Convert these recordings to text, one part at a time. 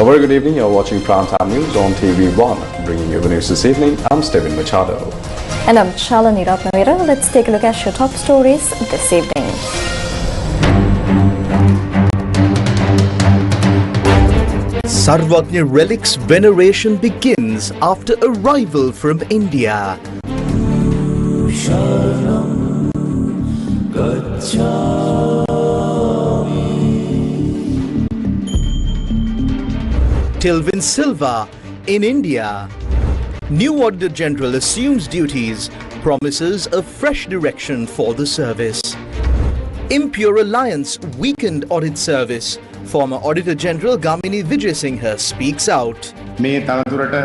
very good evening. You're watching Primetime News on TV1. Bringing you the news this evening, I'm Steven Machado. And I'm Shalini Ratnavira. Let's take a look at your top stories this evening. Sarvati relics veneration begins after arrival from India. Tilvin Silva in India. New Auditor General assumes duties, promises a fresh direction for the service. Impure alliance weakened audit service. Former Auditor General Gamini Vijay Singha speaks out. මේ තනතුරට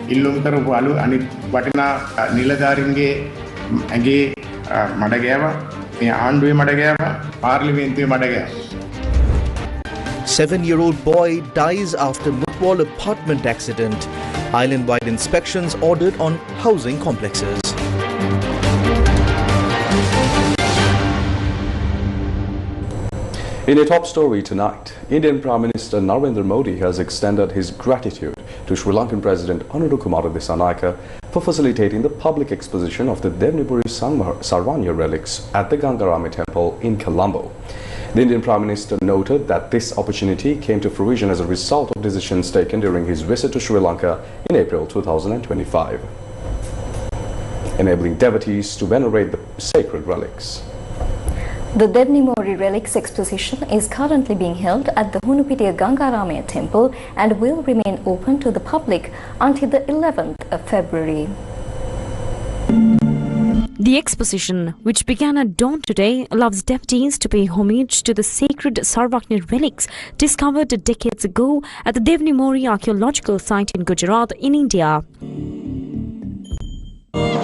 ඉල්ලුම් කරපු අලු අනිත් වටිනා නිලධාරීන්ගේ ඇගේ මඩ ගෑවා මේ ආණ්ඩුවේ මඩ ගෑවා පාර්ලිමේන්තුවේ මඩ ගෑවා 7-year-old boy dies after Mutwal apartment accident. Island-wide inspections ordered on housing complexes. In a top story tonight, Indian Prime Minister Narendra Modi has extended his gratitude to Sri Lankan President Anura Kumara Dissanayake for facilitating the public exposition of the Devnipuri Sarvanya relics at the Gangarami Temple in Colombo. The Indian Prime Minister noted that this opportunity came to fruition as a result of decisions taken during his visit to Sri Lanka in April 2025, enabling devotees to venerate the sacred relics. The Devnipuri relics exposition is currently being held at the Hunupitiya Gangaramaya temple and will remain open to the public until the 11th of February. The exposition, which began at dawn today, allows devotees to pay homage to the sacred Sarvati relics discovered decades ago at the Devnipuri archaeological site in Gujarat in India.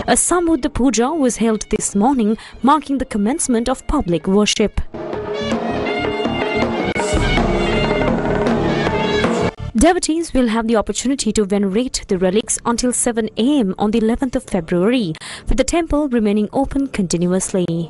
A Sambuddha Puja was held this morning, marking the commencement of public worship. Devotees will have the opportunity to venerate the relics until 7 a.m. on the 11th of February, with the temple remaining open continuously.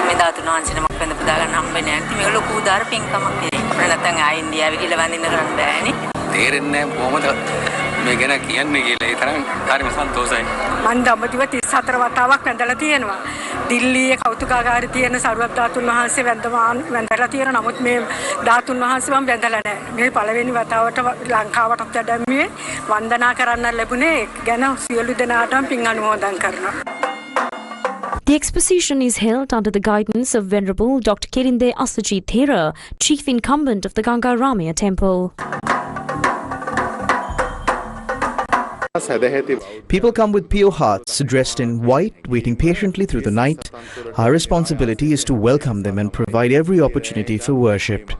මේ ධාතුන් වහන්සේනමක් වෙන පුදා ගන්න හම්බෙන්නේ නැති මේක ලොකු උදාර පින්කමක් නේ. නැත්නම් ආ ඉන්දියාවේ ගිහලා වඳින්න කරන්න බෑනේ. තේරෙන්නේ නැහැ කොහොමද මේ ගැන කියන්නේ කියලා. ඒ තරම් හරිම සන්තෝෂයි. මම දඹදිව 34 වතාවක් වැඳලා තියෙනවා. දිල්ලියේ කෞතුකාගාරේ තියෙන සරුවත් ධාතුන් වහන්සේ වැඳලා තියෙනවා. නමුත් මේ ධාතුන් වහන්සේ මම වැඳලා නැහැ. මේ පළවෙනි වතාවට ලංකාවටත් වැඩමේ වන්දනා කරන්න ලැබුණේ ගැන සියලු දෙනාටම පින් අනුමෝදන් කරනවා. The exposition is held under the guidance of Venerable Dr. Kirinde Asaji Thera, chief incumbent of the Gangaramaya temple. People come with pure hearts, dressed in white, waiting patiently through the night. Our responsibility is to welcome them and provide every opportunity for worship.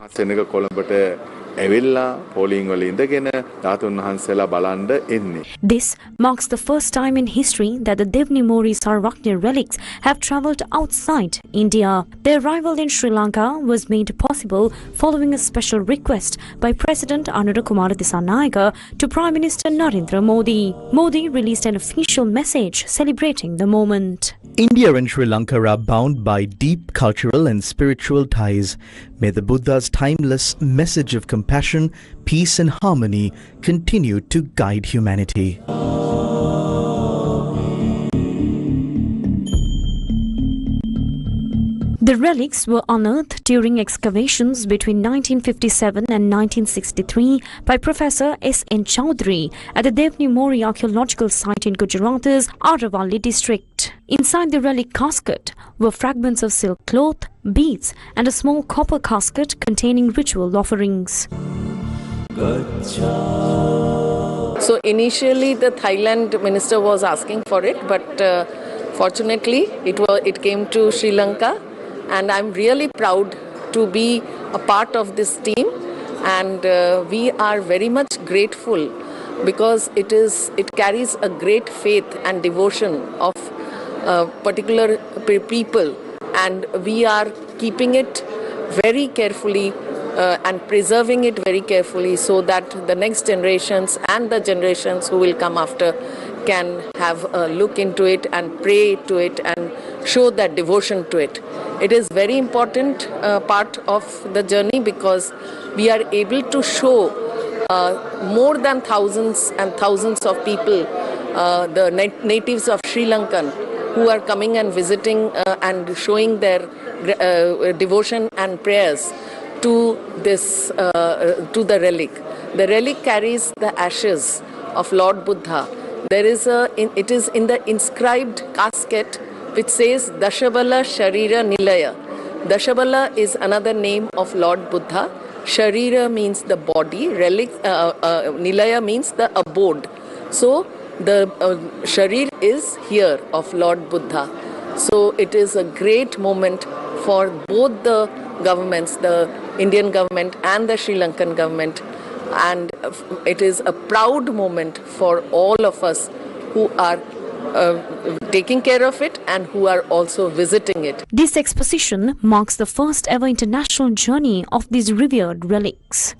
This marks the first time in history that the Devnipuri Sarvati relics have travelled outside India. Their arrival in Sri Lanka was made possible following a special request by President Anura Kumara Dissanayake to Prime Minister Narendra Modi. Modi released an official message celebrating the moment. India and Sri Lanka are bound by deep cultural and spiritual ties. May the Buddha's timeless message of compassion, peace and harmony continue to guide humanity. The relics were unearthed during excavations between 1957 and 1963 by Professor S.N. Chowdhury at the Devnipuri archaeological site in Gujarat's Aravalli district. Inside the relic casket were fragments of silk cloth, beads and a small copper casket containing ritual offerings. So initially the Thailand minister was asking for it, but fortunately it came to Sri Lanka. And I'm really proud to be a part of this team, and we are very much grateful because it carries a great faith and devotion of particular people, and we are keeping it very carefully and preserving it very carefully so that the next generations and the generations who will come after can have a look into it and pray to it and show that devotion to it. It is very important part of the journey because we are able to show more than thousands and thousands of people, the natives of Sri Lankan, who are coming and visiting and showing their devotion and prayers to this to the relic. The relic carries the ashes of Lord Buddha. It is in the inscribed casket which says Dashabala Sharira Nilaya. Dashabala is another name of Lord Buddha. Sharira means the body. Relic, Nilaya means the abode. So the Sharir is here of Lord Buddha. So it is a great moment for both the governments, the Indian government and the Sri Lankan government. And it is a proud moment for all of us who are taking care of it and who are also visiting it. This exposition marks the first ever international journey of these revered relics.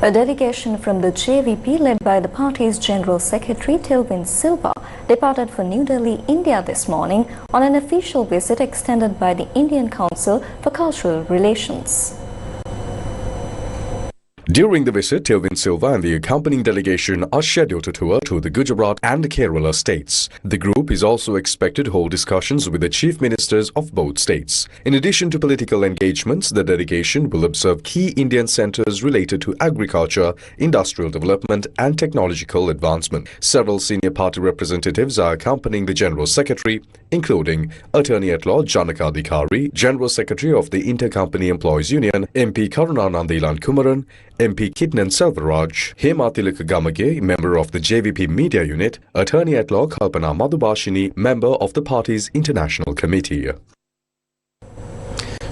A delegation from the JVP led by the party's General Secretary Tilvin Silva departed for New Delhi, India this morning on an official visit extended by the Indian Council for Cultural Relations. During the visit, Tilvin Silva and the accompanying delegation are scheduled to tour to the Gujarat and Kerala states. The group is also expected to hold discussions with the chief ministers of both states. In addition to political engagements, the delegation will observe key Indian centres related to agriculture, industrial development and technological advancement. Several senior party representatives are accompanying the General Secretary, including Attorney-at-Law Janaka Adhikari, General Secretary of the Inter-Company Employees Union, MP Karunanandilan Kumaran, MP Kidnan Selvaraj, Hematilaka Gamage, member of the JVP Media Unit, Attorney-at-Law Kalpana Madhubhashini, member of the party's International Committee.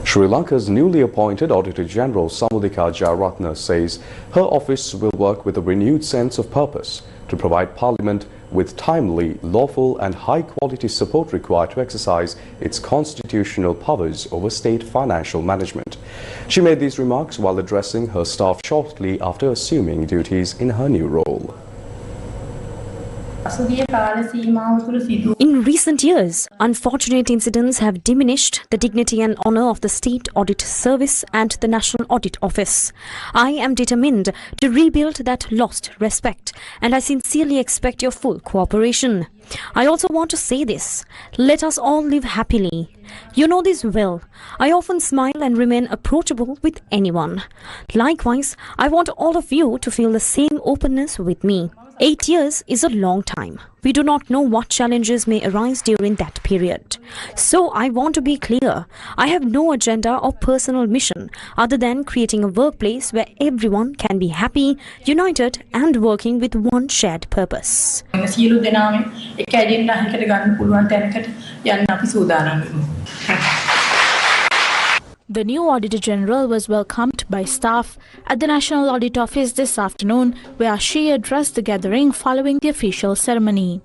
Sri Lanka's newly appointed Auditor General Samudika Jayaratne says her office will work with a renewed sense of purpose to provide Parliament with timely, lawful and high-quality support required to exercise its constitutional powers over state financial management. She made these remarks while addressing her staff shortly after assuming duties in her new role. In recent years, unfortunate incidents have diminished the dignity and honour of the State Audit Service and the National Audit Office. I am determined to rebuild that lost respect, and I sincerely expect your full cooperation. I also want to say this: let us all live happily. You know this well. I often smile and remain approachable with anyone. Likewise, I want all of you to feel the same openness with me. 8 years is a long time. We do not know what challenges may arise during that period. So I want to be clear. I have no agenda or personal mission other than creating a workplace where everyone can be happy, united and working with one shared purpose. The new Auditor General was welcomed by staff at the National Audit Office this afternoon, where she addressed the gathering following the official ceremony.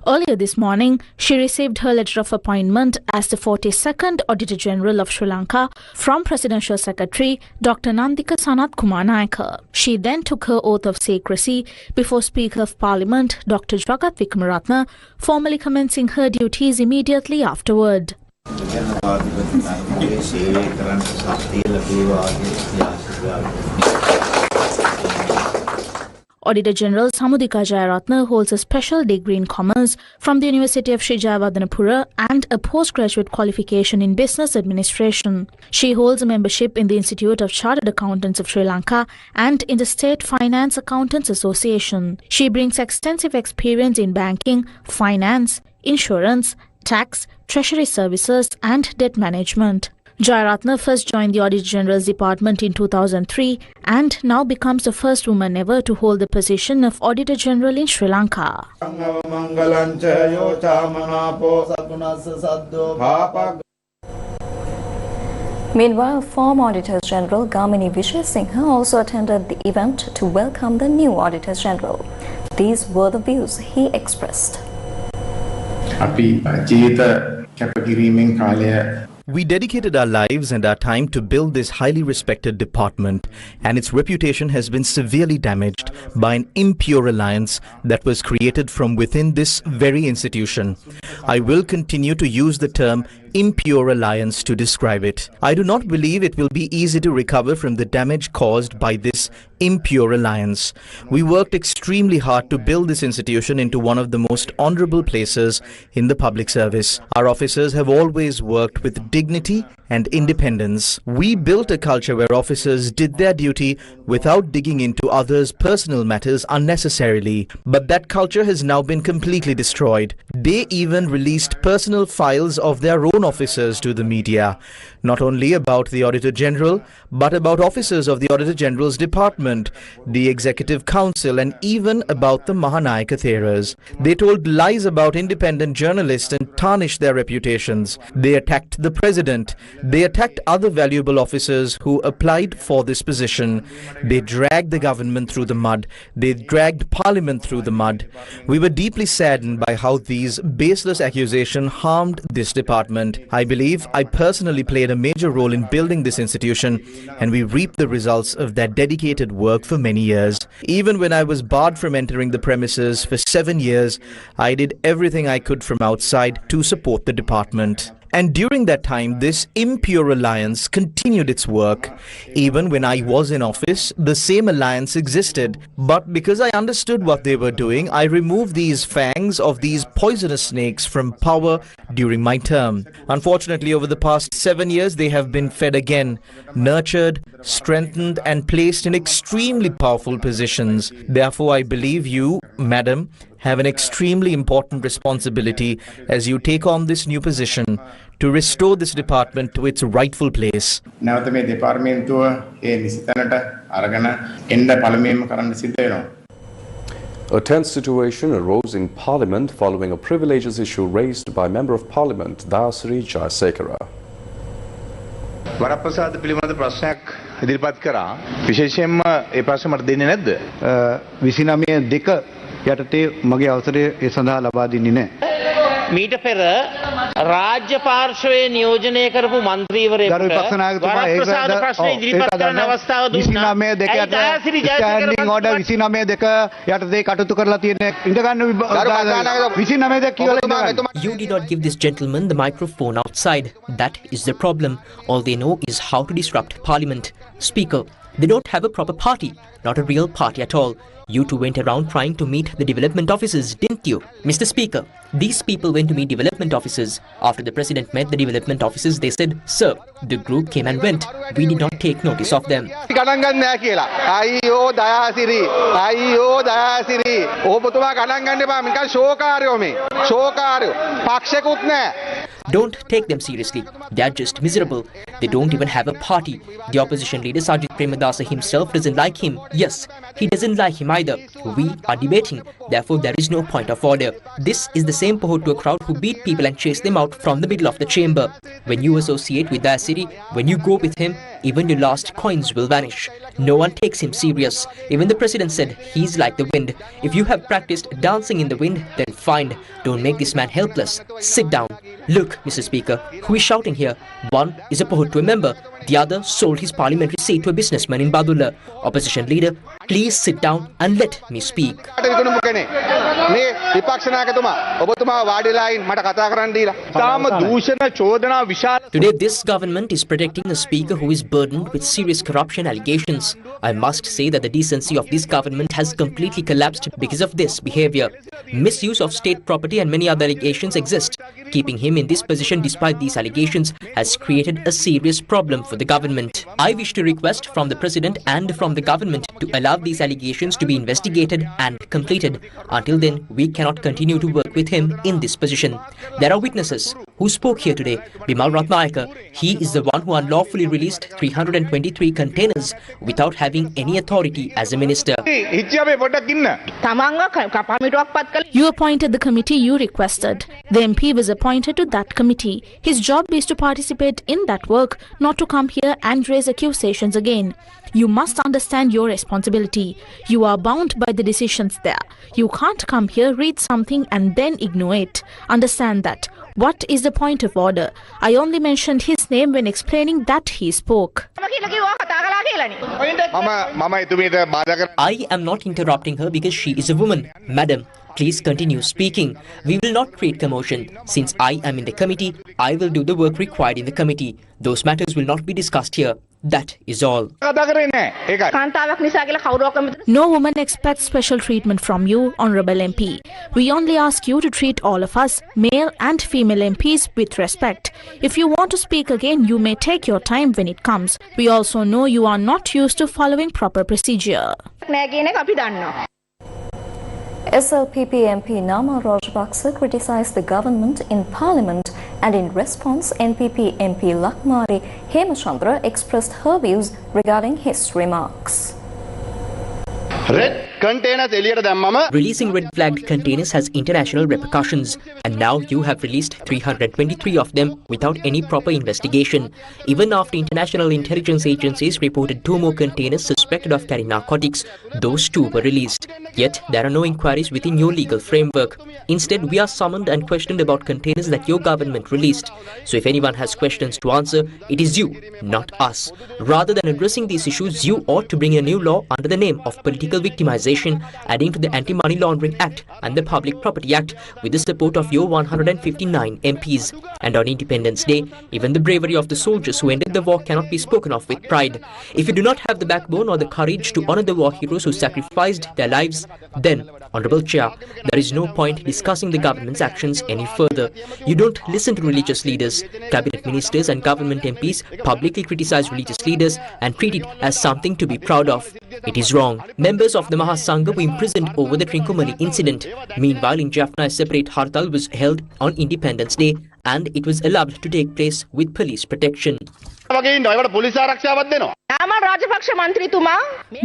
Earlier this morning, she received her letter of appointment as the 42nd Auditor General of Sri Lanka from Presidential Secretary Dr. Nandika Sanat Kumar Nayaka. She then took her oath of secrecy before Speaker of Parliament Dr. Jagat Wickramaratne, formally commencing her duties immediately afterward. Auditor General Samudika Jayaratne holds a special degree in Commerce from the University of Sri Jayawardenepura and a postgraduate qualification in Business Administration. She holds a membership in the Institute of Chartered Accountants of Sri Lanka and in the State Finance Accountants Association. She brings extensive experience in banking, finance, insurance, tax, treasury services and debt management. Jayaratne first joined the Auditor General's department in 2003 and now becomes the first woman ever to hold the position of Auditor General in Sri Lanka. Meanwhile, former Auditor General Gamini Vijay Singha also attended the event to welcome the new Auditor General. These were the views he expressed. අපි ජීවිත කැපකිරීමෙන් කාලය We dedicated our lives and our time to build this highly respected department, and its reputation has been severely damaged by an impure alliance that was created from within this very institution. I will continue to use the term impure alliance to describe it. I do not believe it will be easy to recover from the damage caused by this impure alliance. We worked extremely hard to build this institution into one of the most honorable places in the public service. Our officers have always worked with dignity and independence. We built a culture where officers did their duty without digging into others' personal matters unnecessarily. But that culture has now been completely destroyed. They even released personal files of their own officers to the media, not only about the Auditor General, but about officers of the Auditor General's department, the Executive Council, and even about the Mahanayaka Theras. They told lies about independent journalists and tarnished their reputations. They attacked the President. They attacked other valuable officers who applied for this position. They dragged the government through the mud. They dragged Parliament through the mud. We were deeply saddened by how these baseless accusations harmed this department. I believe I personally played a major role in building this institution, and we reaped the results of that dedicated work for many years. Even when I was barred from entering the premises for 7 years, I did everything I could from outside to support the department. And during that time, this impure alliance continued its work. Even when I was in office, the same alliance existed. But because I understood what they were doing, I removed these fangs of these poisonous snakes from power during my term. Unfortunately, over the past 7 years, they have been fed again, nurtured, strengthened, and placed in extremely powerful positions. Therefore, I believe you, Madam, have an extremely important responsibility as you take on this new position to restore this department to its rightful place. A tense situation arose in Parliament following a privileges issue raised by Member of Parliament Dasri Jayasekara. වරප්‍රසාද පිළිබඳ ප්‍රශ්නයක් ඉදිරිපත් කරා විශේෂයෙන්ම ඒ ප්‍රශ්න මට දෙන්නේ නැද්ද 29 යටතේ මගේ අවසරය ඒ සඳහා ලබා දෙන්නේ නැහැ මීට පෙර රාජ්‍ය පාර්ශවයේ නියෝජනය කරපු മന്ത്രിවරයෙකුට වරප්‍රසාද ප්‍රශ්න ඉදිරිපත් කරන අවස්ථාව දුන්නා 29 order 29 යටතේ කටයුතු කරලා තියෙන ඉඳ ගන්න 29 කියලා You did not give this gentleman the microphone outside. That is the problem. All they know is how to disrupt Parliament. Speaker, they don't have a proper party, not a real party at all. You two went around trying to meet the development officers, didn't you? Mr. Speaker, these people went to meet development officers. After the President met the development officers, they said, Sir, the group came and went. We did not take notice of them. Don't take them seriously. They are just miserable. They don't even have a party. The opposition leader Sajid Premadasa himself doesn't like him. Yes, he doesn't like him either. We are debating. Therefore, there is no point of order. This is the same Pahut to a crowd who beat people and chase them out from the middle of the chamber. When you associate with their city, when you go with him, even your last coins will vanish. No one takes him serious. Even the President said he's like the wind. If you have practiced dancing in the wind, then fine. Don't make this man helpless. Sit down. Look, Mr. Speaker, who is shouting here? One is a Pahuttu member. The other sold his parliamentary seat to a businessman in Badulla. Opposition leader, please sit down and let me speak. Today, this government is protecting a speaker who is burdened with serious corruption allegations. I must say that the decency of this government has completely collapsed because of this behavior. Misuse of state property and many other allegations exist. Keeping him in this position despite these allegations has created a serious problem for the government. I wish to request from the President and from the government to allow these allegations to be investigated and completed. Until then, we cannot continue to work with him in this position. There are witnesses who spoke here today. Bimal Ratnayaka, he is the one who unlawfully released 323 containers without having any authority as a minister. You appointed the committee you requested. The MP was appointed to that committee. His job is to participate in that work, not to come here and raise accusations again. You must understand your responsibility. You are bound by the decisions there. You can't come here, read something and then ignore it. Understand that. What is the point of order? I only mentioned his name when explaining that he spoke. I am not interrupting her because she is a woman. Madam, please continue speaking. We will not create commotion. Since I am in the committee, I will do the work required in the committee. Those matters will not be discussed here. That is all. No woman expects special treatment from you, Honourable MP. We only ask you to treat all of us, male and female MPs, with respect. If you want to speak again, you may take your time when it comes. We also know you are not used to following proper procedure. SLPP MP Nama Rajapaksa criticised the government in Parliament, and in response, NPP MP Lakmari Hemachandra expressed her views regarding his remarks. Releasing red-flagged containers has international repercussions, and now you have released 323 of them without any proper investigation. Even after international intelligence agencies reported 2 more containers suspected of carrying narcotics, those 2 were released. Yet there are no inquiries within your legal framework. Instead, we are summoned and questioned about containers that your government released. So if anyone has questions to answer, it is you, not us. Rather than addressing these issues, you ought to bring a new law under the name of political victimization, adding to the Anti-Money Laundering Act and the Public Property Act with the support of your 159 MPs. And on Independence Day, even the bravery of the soldiers who ended the war cannot be spoken of with pride. If you do not have the backbone or the courage to honor the war heroes who sacrificed their lives, then, Honourable Chair, there is no point discussing the government's actions any further. You don't listen to religious leaders. Cabinet ministers and government MPs publicly criticize religious leaders and treat it as something to be proud of. It is wrong. Members of the Mahasangha were imprisoned over the Trincomalee incident. Meanwhile, in Jaffna, a separate hartal was held on Independence Day, and it was allowed to take place with police protection.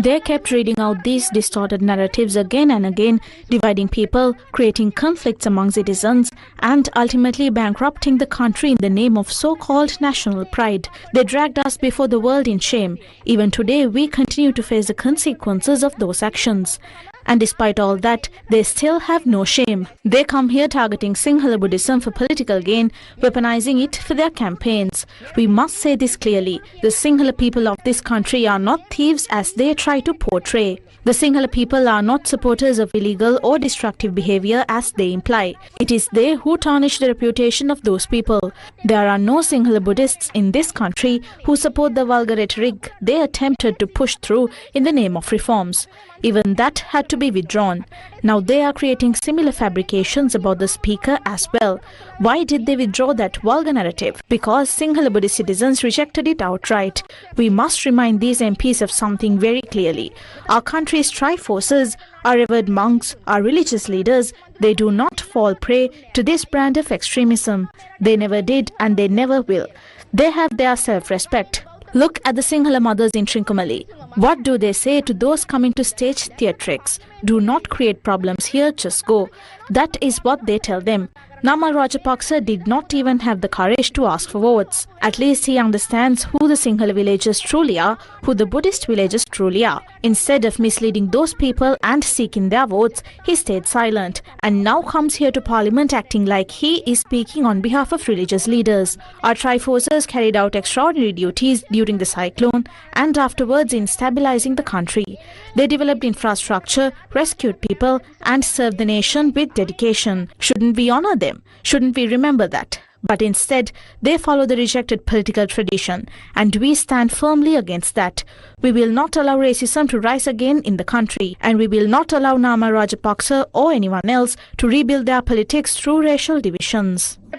They kept reading out these distorted narratives again and again, dividing people, creating conflicts among citizens, and ultimately bankrupting the country in the name of so-called national pride. They dragged us before the world in shame. Even today, we continue to face the consequences of those actions. And despite all that, they still have no shame. They come here targeting Sinhala Buddhism for political gain, weaponizing it for their campaigns. We must say this clearly. The Sinhala people of this country are not thieves as they try to portray. The Sinhala people are not supporters of illegal or destructive behavior as they imply. It is they who tarnish the reputation of those people. There are no Sinhala Buddhists in this country who support the vulgar rhetoric they attempted to push through in the name of reforms. Even that had to be withdrawn. Now they are creating similar fabrications about the speaker as well. Why did they withdraw that vulgar narrative? Because Sinhala Buddhist citizens rejected it outright. We must remind these MPs of something very clearly. Our country's triforces, our revered monks, our religious leaders, they do not fall prey to this brand of extremism. They never did and they never will. They have their self-respect. Look at the Sinhala mothers in Trincomalee. What do they say to those coming to stage theatrics? Do not create problems here, just go. That is what they tell them. Nama Rajapaksa did not even have the courage to ask for votes. At least he understands who the Sinhala villagers truly are, who the Buddhist villagers truly are. Instead of misleading those people and seeking their votes, he stayed silent and now comes here to Parliament acting like he is speaking on behalf of religious leaders. Our Triforces carried out extraordinary duties during the cyclone and afterwards in stabilizing the country. They developed infrastructure, rescued people and served the nation with dedication. Shouldn't we honor them? Shouldn't we remember that? But instead, they follow the rejected political tradition, and we stand firmly against that. We will not allow racism to rise again in the country, and we will not allow Nama Rajapaksa or anyone else to rebuild their politics through racial divisions. The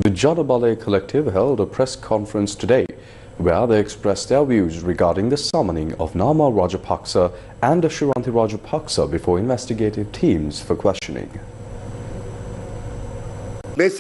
Jana Balaya collective held a press conference today where they expressed their views regarding the summoning of Nama Rajapaksa and Sarvati Rajapaksa before investigative teams for questioning. What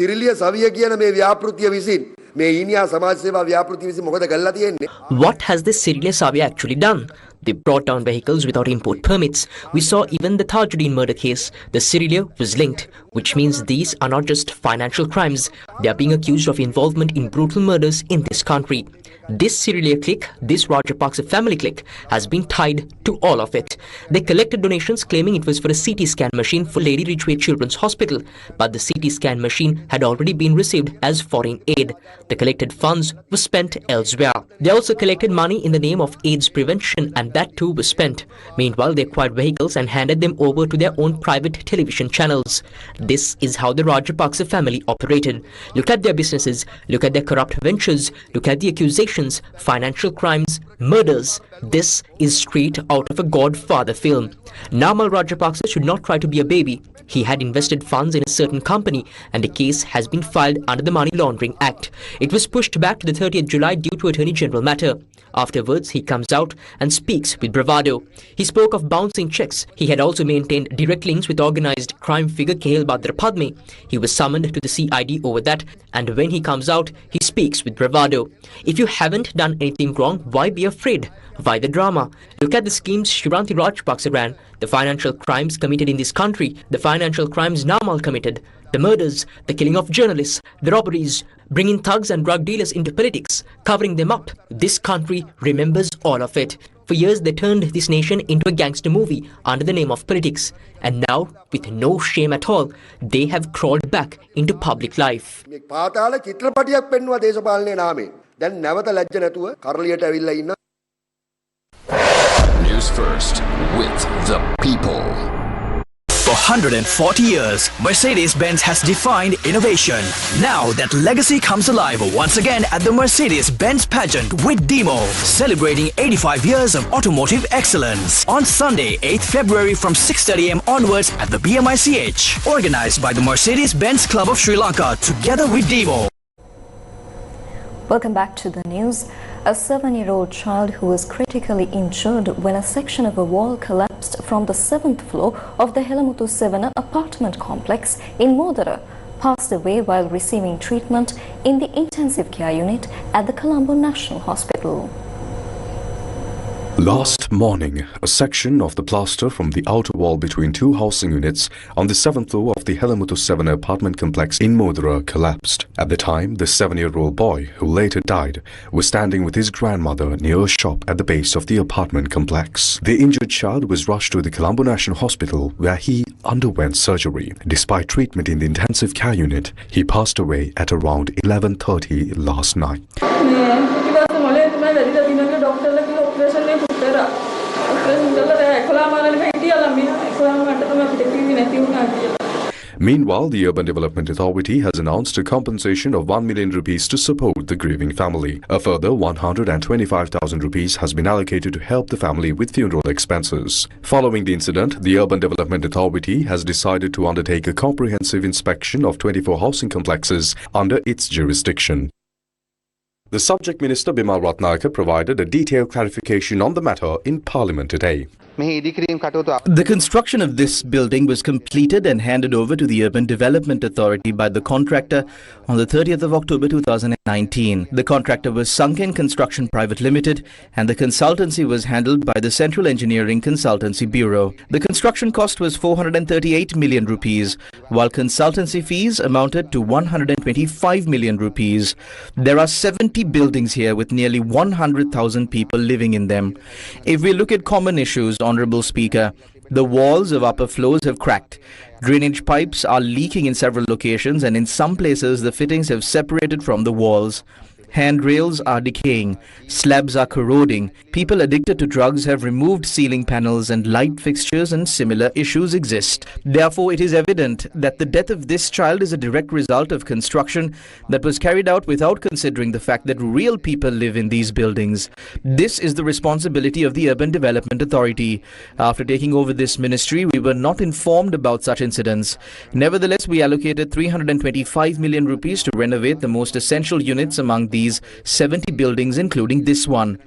has this Siriliya Savya actually done? They brought down vehicles without import permits. We saw even the Tajuddin murder case. The Cyrilia was linked, which means these are not just financial crimes. They are being accused of involvement in brutal murders in this country. This Cyrilia clique, this Rajapaksa family clique, has been tied to all of it. They collected donations claiming it was for a CT scan machine for Lady Ridgeway Children's Hospital, but the CT scan machine had already been received as foreign aid. The collected funds were spent elsewhere. They also collected money in the name of AIDS prevention, and that too was spent. Meanwhile, they acquired vehicles and handed them over to their own private television channels. This is how the Rajapaksa family operated. Look at their businesses, look at their corrupt ventures, look at the accusations, financial crimes, murders. This is straight out of a Godfather film. Namal Rajapaksa should not try to be a baby. He had invested funds in a certain company and a case has been filed under the Money Laundering Act. It was pushed back to the 30th July due to Attorney General matter. Afterwards, he comes out and speaks with bravado. He spoke of bouncing checks. He had also maintained direct links with organized crime figure Kehel Badra Padme. He was summoned to the CID over that, and when he comes out, he speaks with bravado. If you haven't done anything wrong, why be afraid? Why the drama? Look at the schemes Shiranti Rajapaksa ran, the financial crimes committed in this country, the financial crimes Namal committed, the murders, the killing of journalists, the robberies, bringing thugs and drug dealers into politics, covering them up. This country remembers all of it. For years, they turned this nation into a gangster movie under the name of politics. And now, with no shame at all, they have crawled back into public life. Newsfirst with the people. For 140 years, Mercedes-Benz has defined innovation. Now that legacy comes alive once again at the Mercedes-Benz pageant with Demo, celebrating 85 years of automotive excellence. On Sunday, 8th February from 6:30 am onwards at the BMICH. Organized by the Mercedes-Benz Club of Sri Lanka together with Demo. Welcome back to the news. A 7-year-old child who was critically injured when a section of a wall collapsed from the 7th floor of the Helamuthu 7 apartment complex in Modara passed away while receiving treatment in the intensive care unit at the Colombo National Hospital. Last morning, a section of the plaster from the outer wall between two housing units on the 7th floor of the Helamuthu 7 apartment complex in Modara collapsed. At the time, the 7-year-old boy, who later died, was standing with his grandmother near a shop at the base of the apartment complex. The injured child was rushed to the Colombo National Hospital, where he underwent surgery. Despite treatment in the intensive care unit, he passed away at around 11:30 last night. Meanwhile, the Urban Development Authority has announced a compensation of 1 million rupees to support the grieving family. A further 125,000 rupees has been allocated to help the family with funeral expenses. Following the incident, the Urban Development Authority has decided to undertake a comprehensive inspection of 24 housing complexes under its jurisdiction. The Subject Minister Bimal Ratnayake provided a detailed clarification on the matter in Parliament today. The construction of this building was completed and handed over to the Urban Development Authority by the contractor on the 30th of October 2019. The contractor was Sunken Construction Private Limited and the consultancy was handled by the Central Engineering Consultancy Bureau. The construction cost was 438 million rupees, while consultancy fees amounted to 125 million rupees. There are 70 buildings here with nearly 100,000 people living in them. If we look at common issues, Honorable Speaker, the walls of upper floors have cracked. Drainage pipes are leaking in several locations and in some places the fittings have separated from the walls. Handrails are decaying, slabs are corroding, people addicted to drugs have removed ceiling panels and light fixtures and similar issues exist. Therefore, it is evident that the death of this child is a direct result of construction that was carried out without considering the fact that real people live in these buildings. This is the responsibility of the Urban Development Authority. After taking over this ministry, we were not informed about such incidents. Nevertheless, we allocated 325 million rupees to renovate the most essential units among these 70 buildings, including this one.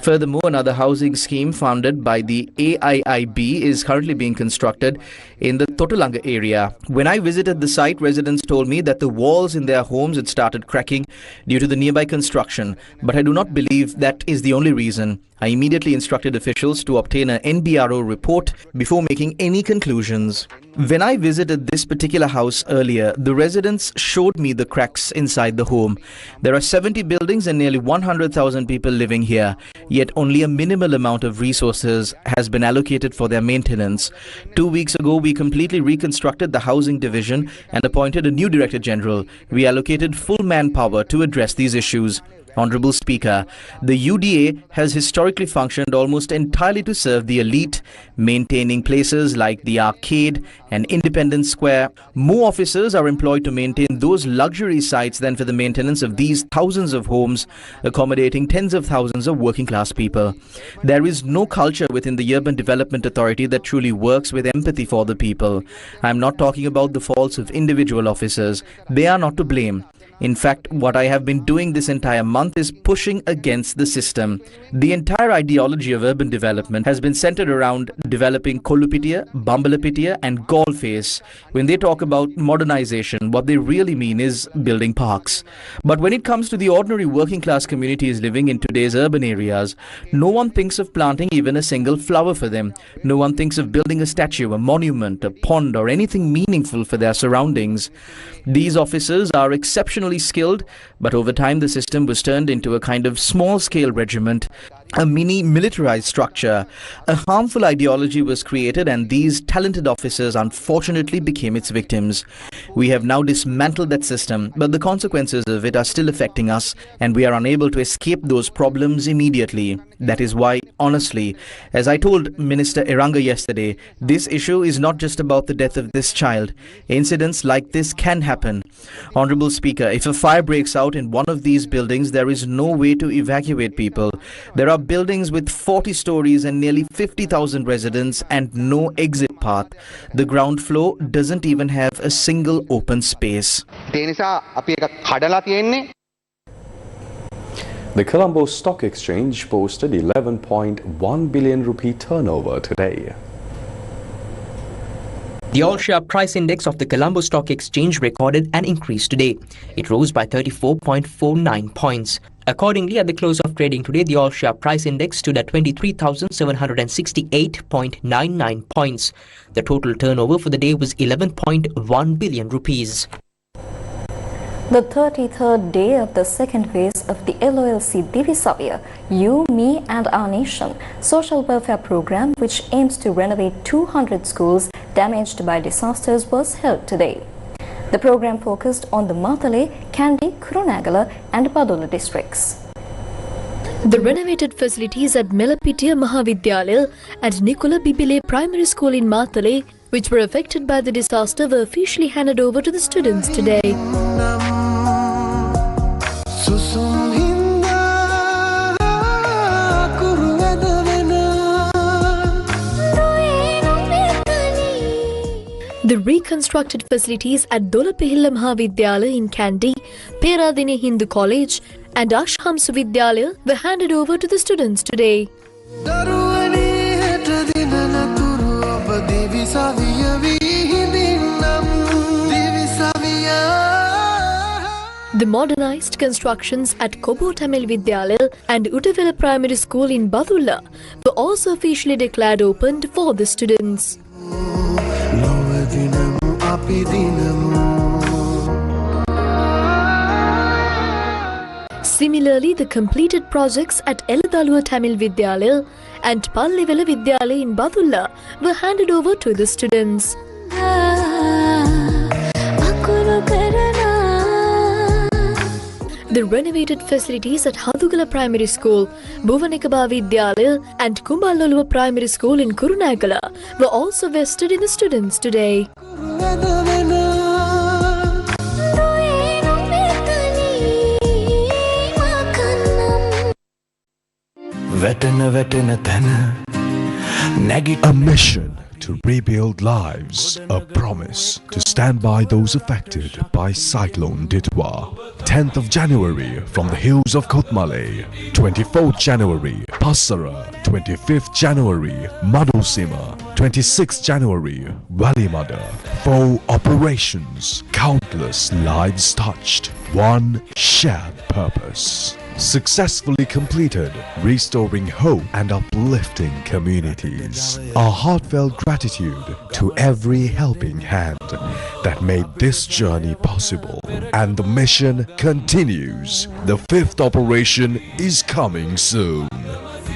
Furthermore, another housing scheme funded by the AIIB is currently being constructed in the Totolanga area. When I visited the site, residents told me that the walls in their homes had started cracking due to the nearby construction, but I do not believe that is the only reason. I immediately instructed officials to obtain an NBRO report before making any conclusions. When I visited this particular house earlier, the residents showed me the cracks inside the home. There are 70 buildings and nearly 100,000 people living here, yet only a minimal amount of resources has been allocated for their maintenance. 2 weeks ago, we completely reconstructed the housing division and appointed a new Director General. We allocated full manpower to address these issues. Honorable Speaker, the UDA has historically functioned almost entirely to serve the elite, maintaining places like the Arcade and Independence Square. More officers are employed to maintain those luxury sites than for the maintenance of these thousands of homes, accommodating tens of thousands of working class people. There is no culture within the Urban Development Authority that truly works with empathy for the people. I am not talking about the faults of individual officers. They are not to blame. In fact, what I have been doing this entire month is pushing against the system. The entire ideology of urban development has been centered around developing Kolupitiya, Bambalapitiya and Golface. When they talk about modernization, what they really mean is building parks. But when it comes to the ordinary working class communities living in today's urban areas, no one thinks of planting even a single flower for them. No one thinks of building a statue, a monument, a pond or anything meaningful for their surroundings. These officers are exceptionally skilled, but over time the system was turned into a kind of small-scale regiment, a mini-militarized structure. A harmful ideology was created and these talented officers unfortunately became its victims. We have now dismantled that system, but the consequences of it are still affecting us and we are unable to escape those problems immediately. That is why, honestly, as I told Minister Iranga yesterday, this issue is not just about the death of this child. Incidents like this can happen. Honorable Speaker, if a fire breaks out in one of these buildings, there is no way to evacuate people. There are buildings with 40 stories and nearly 50,000 residents and no exit path. The ground floor doesn't even have a single open space. The Colombo Stock Exchange posted 11.1 billion rupee turnover today. The all-share price index of the Colombo Stock Exchange recorded an increase today. It rose by 34.49 points. Accordingly, at the close of trading today, the all-share price index stood at 23,768.99 points. The total turnover for the day was 11.1 billion rupees. The 33rd day of the second phase of the LOLC Divisavya, You, Me and Our Nation social welfare program, which aims to renovate 200 schools damaged by disasters, was held today. The program focused on the Matale, Kandy, Kurunagala and Padola districts. The renovated facilities at Melapitiya Mahavidyalaya and Nikula Bibile Primary School in Matale, which were affected by the disaster, were officially handed over to the students today. The reconstructed facilities at Dolapihilla Mahavidyalaya in Kandy, Peradine Hindu College and Ashham Suvidyalaya were handed over to the students today. The modernized constructions at Kobo Tamil Vidyalaya and Utavela Primary School in Badulla were also officially declared open for the students. Similarly, the completed projects at Eladalua Tamil Vidyalaya and Pallivela Vidyalaya in Badulla were handed over to the students. The renovated facilities at Hadugala Primary School, Bhuvanikaba Vidyalaya and Kumbalolua Primary School in Kurunagala were also vested in the students today. A mission to rebuild lives, a promise to stand by those affected by Cyclone Ditwa. 10th of January from the hills of Kotmale, 24th January Passara, 25th January Madusima, 26 January, Valley Mother. 4 operations, countless lives touched, one shared purpose. Successfully completed, restoring hope and uplifting communities. Our heartfelt gratitude to every helping hand that made this journey possible. And the mission continues. The 5th operation is coming soon.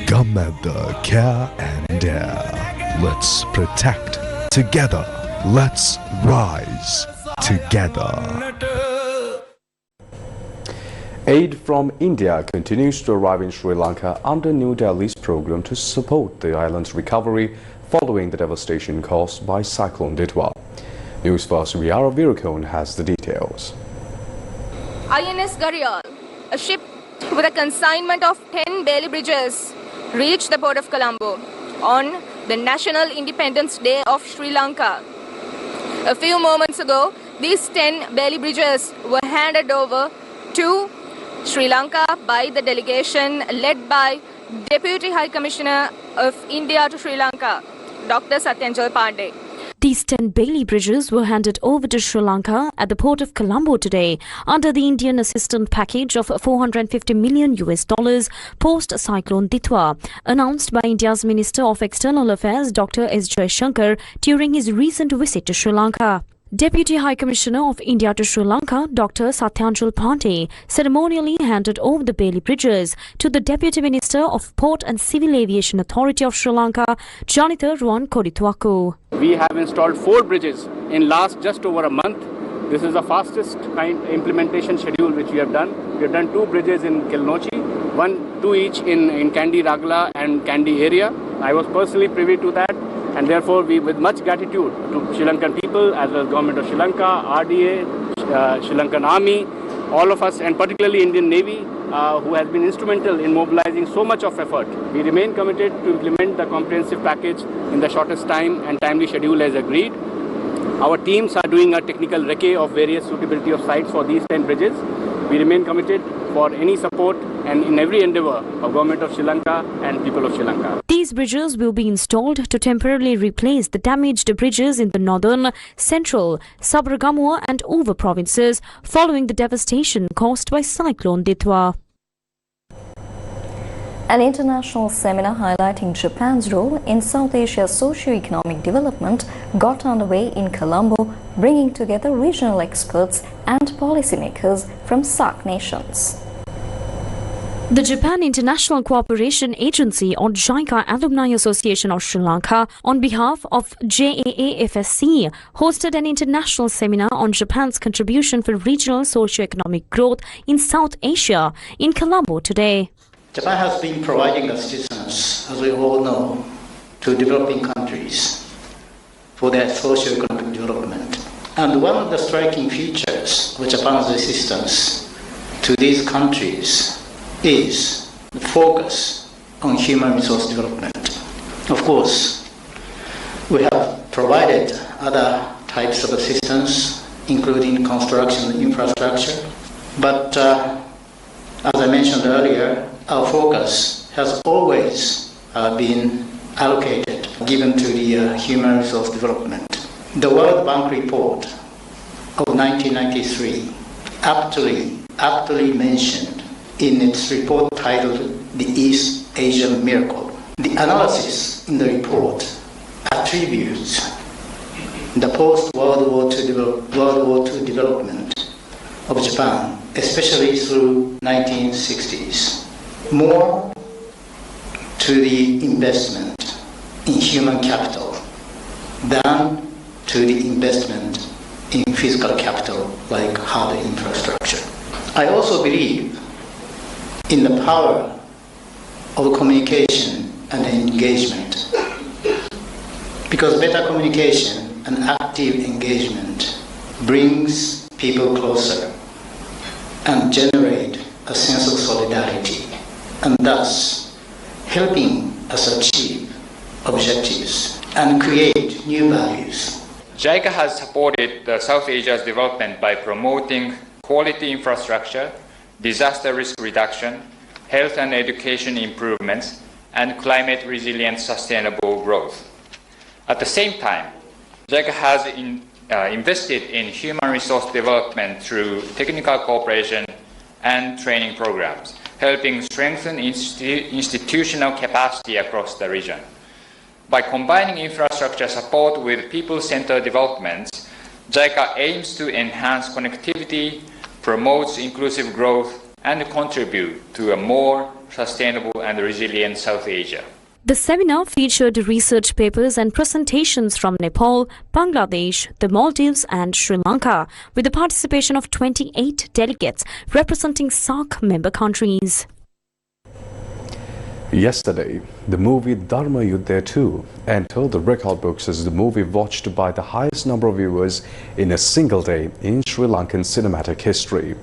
Gamada Care and Dare. Let's protect together. Let's rise together. Aid from India continues to arrive in Sri Lanka under New Delhi's program to support the island's recovery following the devastation caused by cyclone Ditwa. Newsfirst Viara Virukone has the details. INS Garial, a ship with a consignment of 10 Bailey bridges, reached the port of Colombo on the National Independence Day of Sri Lanka. A few moments ago, these 10 Bailey bridges were handed over to Sri Lanka by the delegation led by Deputy High Commissioner of India to Sri Lanka, Dr. Satyanjal Pandey. These 10 Bailey bridges were handed over to Sri Lanka at the port of Colombo today under the Indian assistance package of $450 million post-cyclone Ditwa, announced by India's Minister of External Affairs Dr. S. Jaishankar during his recent visit to Sri Lanka. Deputy High Commissioner of India to Sri Lanka, Dr. Satyanjal Pandey, ceremonially handed over the Bailey bridges to the Deputy Minister of Port and Civil Aviation Authority of Sri Lanka, Janitha Ruan Koditwaku. We have installed 4 bridges in last just over a month. This is the fastest implementation schedule which we have done. We have done 2 bridges in Kilnochi, 2 each in Kandy Ragla and Kandy area. I was personally privy to that. And therefore, we, with much gratitude to Sri Lankan people, as well as Government of Sri Lanka, RDA, Sri Lankan Army, all of us, and particularly Indian Navy, who has been instrumental in mobilizing so much of effort. We remain committed to implement the comprehensive package in the shortest time and timely schedule as agreed. Our teams are doing a technical recce of various suitability of sites for these 10 bridges. We remain committed for any support and in every endeavour of Government of Sri Lanka and people of Sri Lanka. These bridges will be installed to temporarily replace the damaged bridges in the northern, central, Sabaragamuwa and Over provinces following the devastation caused by cyclone Ditwa. An international seminar highlighting Japan's role in South Asia's socio-economic development got underway in Colombo, bringing together regional experts and policymakers from SAARC nations. The Japan International Cooperation Agency or JICA Alumni Association of Sri Lanka, on behalf of JAAFSC, hosted an international seminar on Japan's contribution for regional socio-economic growth in South Asia in Colombo today. Japan has been providing assistance, as we all know, to developing countries for their socio-economic development. And one of the striking features of Japan's assistance to these countries is the focus on human resource development. Of course, we have provided other types of assistance, including construction and infrastructure, but as I mentioned earlier, our focus has always been allocated, given to the human resource development. The World Bank report of 1993 aptly mentioned in its report titled The East Asian Miracle. The analysis in the report attributes the post-World War II development of Japan, especially through 1960s, more to the investment in human capital than to the investment in physical capital like hard infrastructure. I also believe in the power of communication and engagement, because better communication and active engagement brings people closer and generate a sense of solidarity, and thus helping us achieve objectives and create new values. JICA has supported South Asia's development by promoting quality infrastructure, disaster risk reduction, health and education improvements, and climate resilient sustainable growth. At the same time, JICA has invested in human resource development through technical cooperation and training programs, helping strengthen institutional capacity across the region. By combining infrastructure support with people-centered developments, JICA aims to enhance connectivity, promotes inclusive growth, and contribute to a more sustainable and resilient South Asia. The seminar featured research papers and presentations from Nepal, Bangladesh, the Maldives and Sri Lanka, with the participation of 28 delegates representing SAARC member countries. Yesterday, the movie Dharma Yuddha 2 entered the record books as the movie watched by the highest number of viewers in a single day in Sri Lankan cinematic history.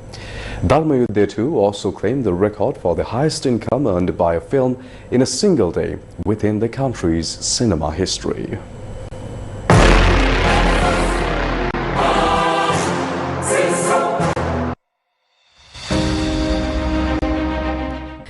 Dharma Yuddha 2 also claimed the record for the highest income earned by a film in a single day within the country's cinema history.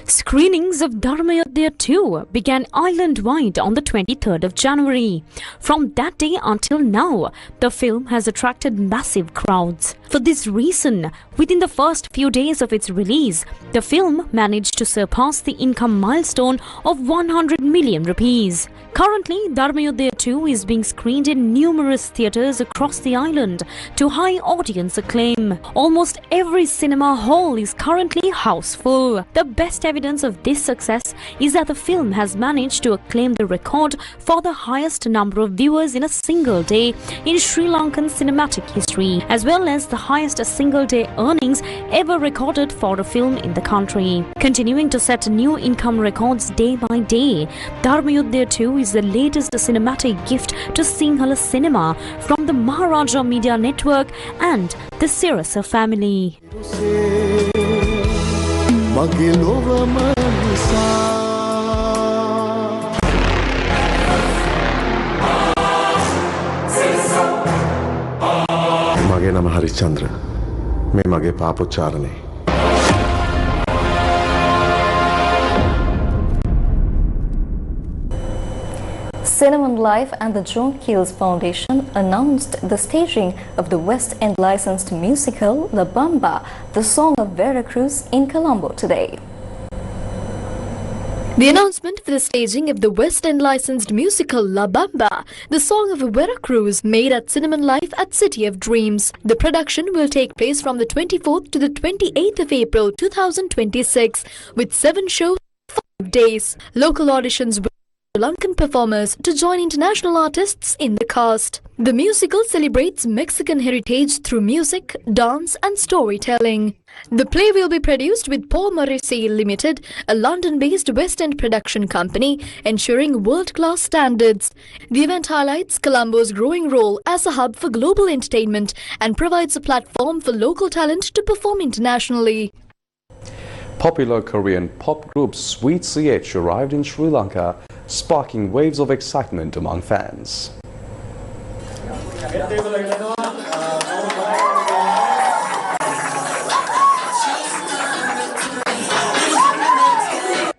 Screenings of Dharma Yuddha 2 began island-wide on the 23rd of January. From that day until now, the film has attracted massive crowds. For this reason, within the first few days of its release, the film managed to surpass the income milestone of 100 million rupees. Currently, Dharma Yuddha 2 is being screened in numerous theatres across the island to high audience acclaim. Almost every cinema hall is currently houseful. The best evidence of this success is that the film has managed to acclaim the record for the highest number of viewers in a single day in Sri Lankan cinematic history, as well as the highest single-day earnings ever recorded for a film in the country. Continuing to set new income records day by day, Dharma Yuddha 2 is the latest cinematic gift to Sinhala cinema from the Maharaja Media Network and the Sirasa family. මගේ නම හරිචන්ද්‍ර මේ මගේ පාපොච්චාරණේ Cinnamon Life and the John Keels Foundation announced the staging of the West End licensed musical La Bamba, the Song of Veracruz in Colombo today. The announcement for the staging of the West End licensed musical La Bamba, the Song of Veracruz, made at Cinnamon Life at City of Dreams. The production will take place from the 24th to the 28th of April 2026 with 7 shows for 5 days. Local auditions will Sri Lankan performers to join international artists in the cast. The musical celebrates Mexican heritage through music, dance and storytelling. The play will be produced with Paul Morrissey Limited, a London-based West End production company, ensuring world-class standards. The event highlights Colombo's growing role as a hub for global entertainment and provides a platform for local talent to perform internationally. Popular Korean pop group Sweet CH arrived in Sri Lanka, sparking waves of excitement among fans.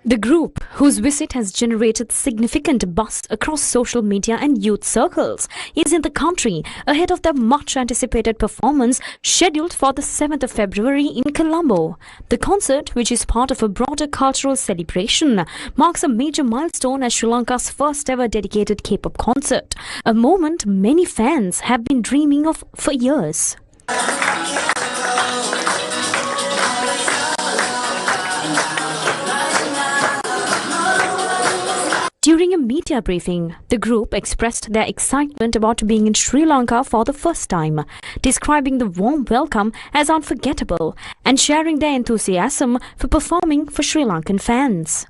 The group, whose visit has generated significant buzz across social media and youth circles, is in the country ahead of their much-anticipated performance scheduled for the 7th of February in Colombo. The concert, which is part of a broader cultural celebration, marks a major milestone as Sri Lanka's first-ever dedicated K-pop concert, a moment many fans have been dreaming of for years. During a media briefing, the group expressed their excitement about being in Sri Lanka for the first time, describing the warm welcome as unforgettable and sharing their enthusiasm for performing for Sri Lankan fans.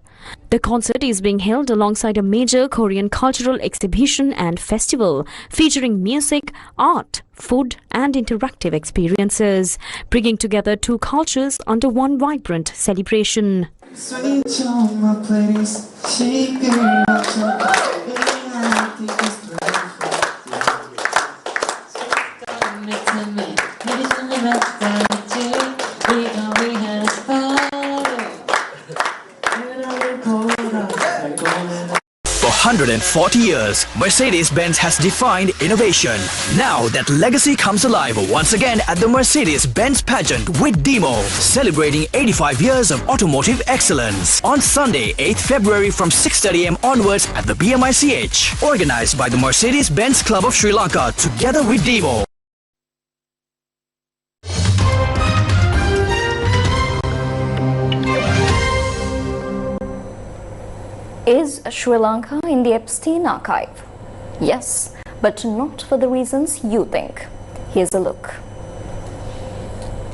The concert is being held alongside a major Korean cultural exhibition and festival featuring music, art, food and interactive experiences, bringing together two cultures under one vibrant celebration. 140 years, Mercedes-Benz has defined innovation. Now that legacy comes alive once again at the Mercedes-Benz pageant with Demo, celebrating 85 years of automotive excellence. On Sunday, 8th February from 6:30 am onwards at the BMICH, organized by the Mercedes-Benz Club of Sri Lanka together with Demo. Is Sri Lanka in the Epstein archive? Yes, but not for the reasons you think. Here's a look.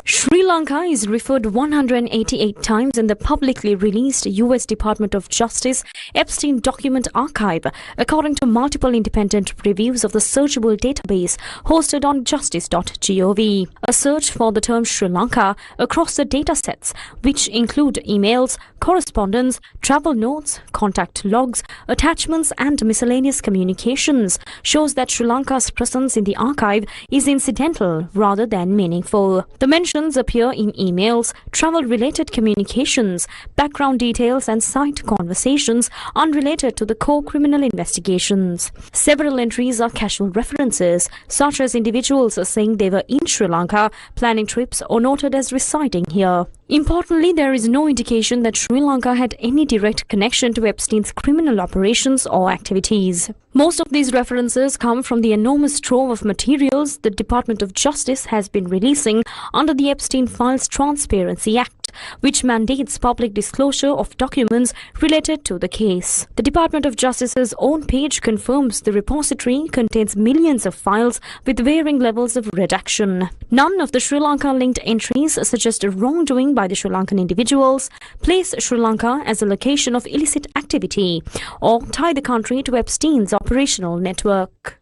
Sri Lanka is referred 188 times in the publicly released US Department of Justice Epstein document archive, according to multiple independent reviews of the searchable database hosted on justice.gov. A search for the term Sri Lanka across the datasets, which include emails, correspondence, travel notes, contact logs, attachments and miscellaneous communications, shows that Sri Lanka's presence in the archive is incidental rather than meaningful. The mentions appear in emails, travel-related communications, background details and side conversations unrelated to the core criminal investigations. Several entries are casual references, such as individuals saying they were in Sri Lanka, planning trips or noted as residing here. Importantly, there is no indication that Sri Lanka had any direct connection to Epstein's criminal operations or activities. Most of these references come from the enormous trove of materials the Department of Justice has been releasing under the Epstein Files Transparency Act, which mandates public disclosure of documents related to the case. The Department of Justice's own page confirms the repository contains millions of files with varying levels of redaction. None of the Sri Lanka-linked entries suggest wrongdoing by the Sri Lankan individuals, place Sri Lanka as a location of illicit activity, or tie the country to Epstein's operational network.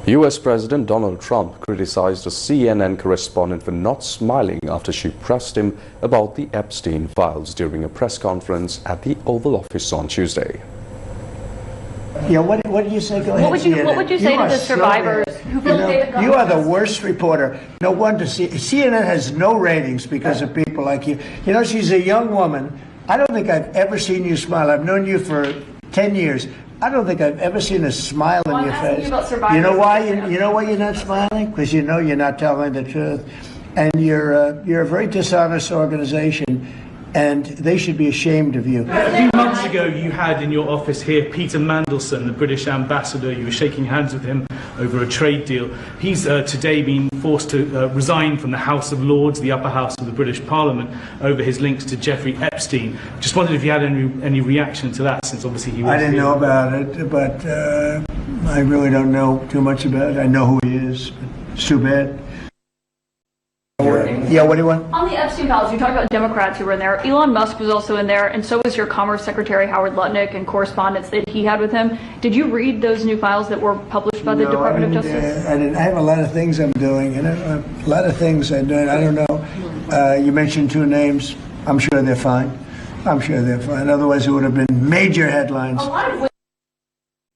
US President Donald Trump criticized a CNN correspondent for not smiling after she pressed him about the Epstein files during a press conference at the Oval Office on Tuesday. Yeah, what do you say? Go ahead. What would you say to the survivors who feel you are the worst reporter. No wonder CNN has no ratings because of people like you. You know, she's a young woman. I don't think I've ever seen you smile. I've known you for 10 years. I don't think I've ever seen a smile on your face. You know why? You know why you're not smiling? Because you know you're not telling the truth, and you're a very dishonest organization, and they should be ashamed of you. A few months ago, you had in your office here Peter Mandelson, the British ambassador. You were shaking hands with him over a trade deal. He's today been forced to resign from the House of Lords, the upper house of the British Parliament, over his links to Jeffrey Epstein. Just wondered if you had any reaction to that, since obviously he was... I didn't know about it, but I really don't know too much about it. I know who he is, but it's too bad. Yeah, what do you want? On the Epstein files, you talked about Democrats who were in there. Elon Musk was also in there, and so was your Commerce Secretary Howard Lutnick and correspondence that he had with him. Did you read those new files that were published by the Department of Justice? I didn't. I have a lot of things I'm doing, you know, a lot of things I'm doing. I don't know. You mentioned two names. I'm sure they're fine. I'm sure they're fine. Otherwise, it would have been major headlines.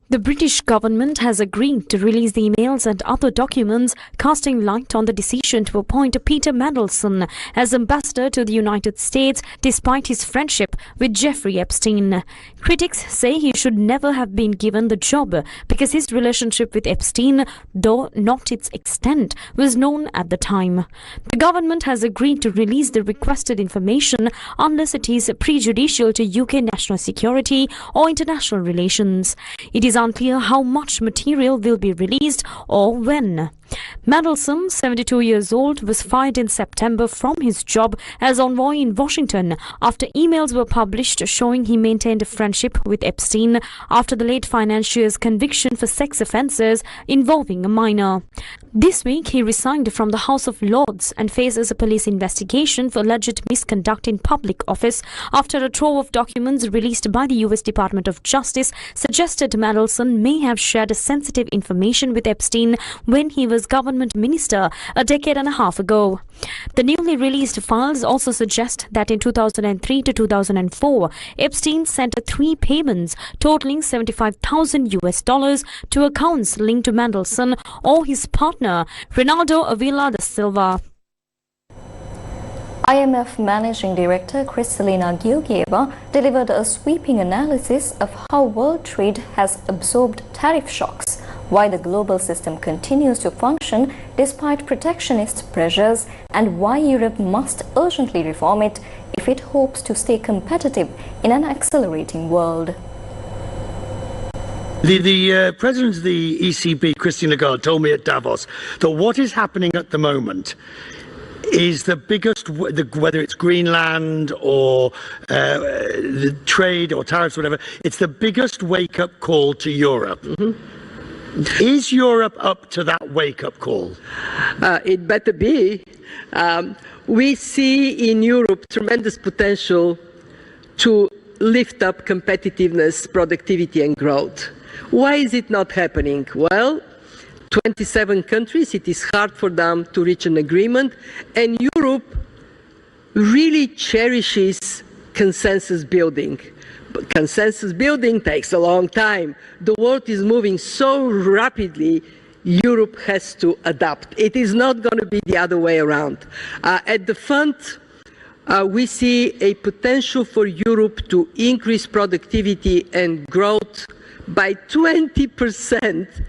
The British government has agreed to release the emails and other documents, casting light on the decision to appoint Peter Mandelson as ambassador to the United States despite his friendship with Jeffrey Epstein. Critics say he should never have been given the job because his relationship with Epstein, though not its extent, was known at the time. The government has agreed to release the requested information unless it is prejudicial to UK national security or international relations. It is unclear how much material will be released or when. Mandelson, 72 years old, was fired in September from his job as envoy in Washington after emails were published showing he maintained a friendship with Epstein after the late financier's conviction for sex offences involving a minor. This week, he resigned from the House of Lords and faces a police investigation for alleged misconduct in public office after a trove of documents released by the US Department of Justice suggested Mandelson may have shared sensitive information with Epstein when he was government minister a decade and a half ago. The newly released files also suggest that in 2003 to 2004, Epstein sent 3 payments totaling $75,000 to accounts linked to Mandelson or his partner, Ronaldo Avila da Silva. IMF Managing Director Kristalina Georgieva delivered a sweeping analysis of how world trade has absorbed tariff shocks, why the global system continues to function despite protectionist pressures, and why Europe must urgently reform it if it hopes to stay competitive in an accelerating world. The president of the ECB, Christine Lagarde, told me at Davos that what is happening at the moment is the biggest, whether it's Greenland or the trade or tariffs, whatever, it's the biggest wake-up call to Europe. Is Europe up to that wake-up call? It better be. We see in Europe tremendous potential to lift up competitiveness, productivity and growth. Why is it not happening? Well, 27 countries, it is hard for them to reach an agreement, and Europe really cherishes consensus building. But consensus building takes a long time. The world is moving so rapidly, Europe has to adapt. It is not going to be the other way around. At the front, we see a potential for Europe to increase productivity and growth by 20%,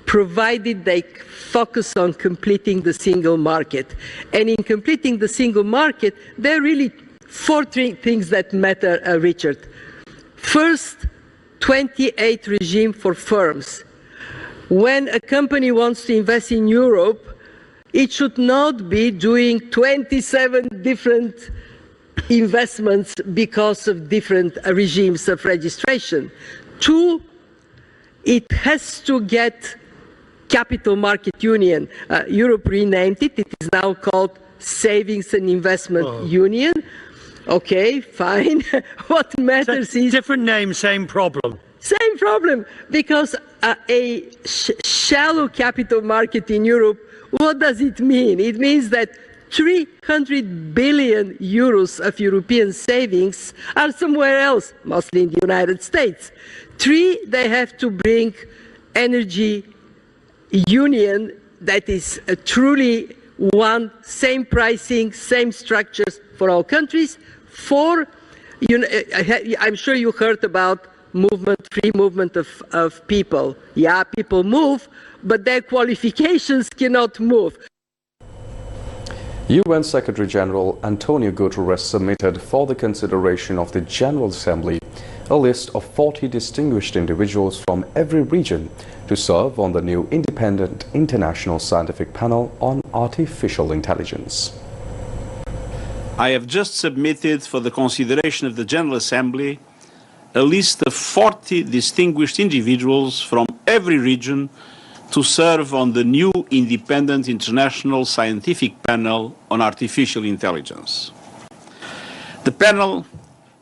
provided they focus on completing the single market. And in completing the single market, there are really four things that matter, Richard. First, 28 regime for firms. When a company wants to invest in Europe, it should not be doing 27 different investments because of different regimes of registration. Two, it has to get Capital Market Union. Europe renamed it. It is now called Savings and Investment Union. Okay, fine. What matters is... Different name, same problem. Same problem, because a shallow capital market in Europe, what does it mean? It means that 300 billion euros of European savings are somewhere else, mostly in the United States. Three, they have to bring energy union that is truly one, same pricing, same structures for all countries. Four, I'm sure you heard about free movement of people. Yeah, people move, but their qualifications cannot move. UN Secretary General Antonio Guterres submitted for the consideration of the General Assembly a list of 40 distinguished individuals from every region to serve on the new independent international scientific panel on artificial intelligence. I have just submitted for the consideration of the General Assembly a list of 40 distinguished individuals from every region to serve on the new independent international scientific panel on artificial intelligence. The panel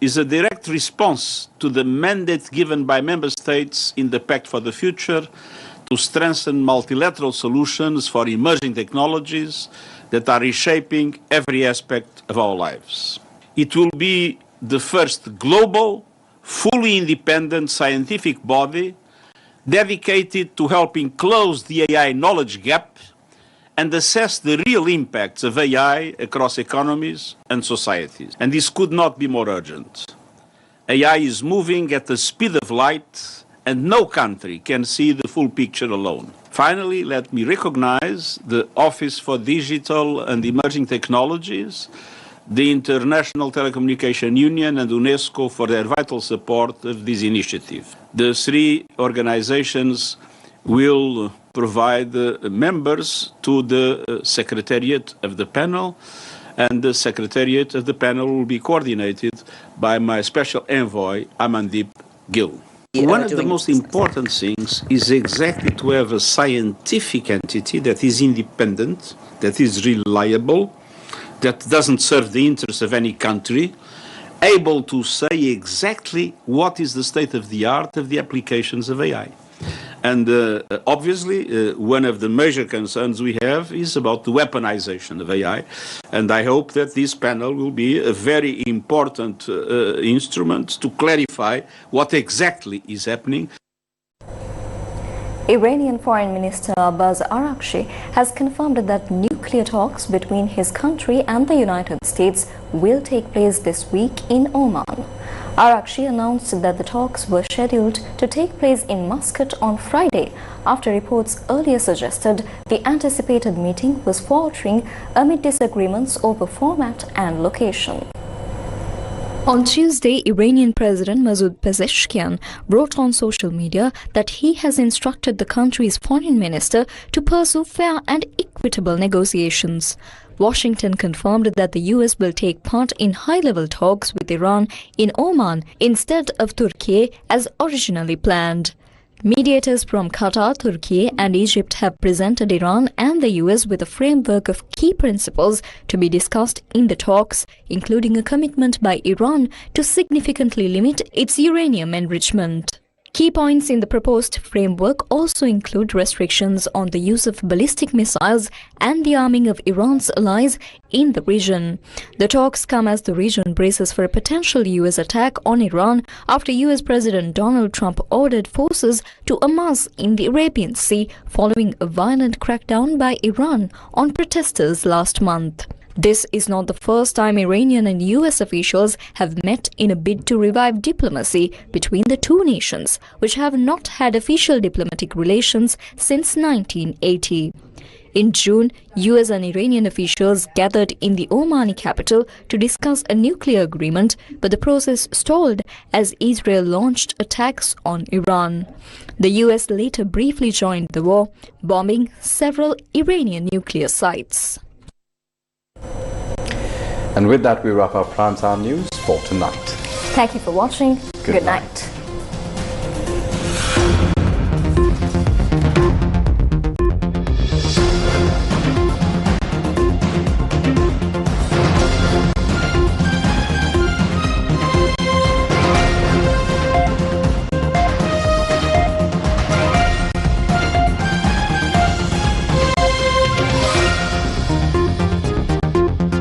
is a direct response to the mandate given by Member States in the Pact for the Future to strengthen multilateral solutions for emerging technologies that are reshaping every aspect of our lives. It will be the first global, fully independent scientific body dedicated to helping close the AI knowledge gap and assess the real impacts of AI across economies and societies. And this could not be more urgent. AI is moving at the speed of light, and no country can see the full picture alone. Finally, let me recognize the Office for Digital and Emerging Technologies, the International Telecommunication Union and UNESCO for their vital support of this initiative. The three organizations will provide members to the Secretariat of the panel, and the Secretariat of the panel will be coordinated by my special envoy, Amandeep Gill. One of the most important things is exactly to have a scientific entity that is independent, that is reliable, that doesn't serve the interests of any country, able to say exactly what is the state of the art of the applications of AI. And obviously, one of the major concerns we have is about the weaponization of AI. And I hope that this panel will be a very important instrument to clarify what exactly is happening. Iranian Foreign Minister Abbas Araghchi has confirmed that nuclear nuclear talks between his country and the United States will take place this week in Oman. Arakshi announced that the talks were scheduled to take place in Muscat on Friday, after reports earlier suggested the anticipated meeting was faltering amid disagreements over format and location. On Tuesday, Iranian President Masoud Pezeshkian wrote on social media that he has instructed the country's foreign minister to pursue fair and equitable negotiations. Washington confirmed that the US will take part in high-level talks with Iran in Oman instead of Turkey as originally planned. Mediators from Qatar, Turkey and Egypt have presented Iran and the US with a framework of key principles to be discussed in the talks, including a commitment by Iran to significantly limit its uranium enrichment. Key points in the proposed framework also include restrictions on the use of ballistic missiles and the arming of Iran's allies in the region. The talks come as the region braces for a potential US attack on Iran after US President Donald Trump ordered forces to amass in the Arabian Sea following a violent crackdown by Iran on protesters last month. This is not the first time Iranian and US officials have met in a bid to revive diplomacy between the two nations, which have not had official diplomatic relations since 1980. In June, US and Iranian officials gathered in the Omani capital to discuss a nuclear agreement, but the process stalled as Israel launched attacks on Iran. The US later briefly joined the war, bombing several Iranian nuclear sites. And with that, we wrap up Primetime News for tonight. Thank you for watching. Good night.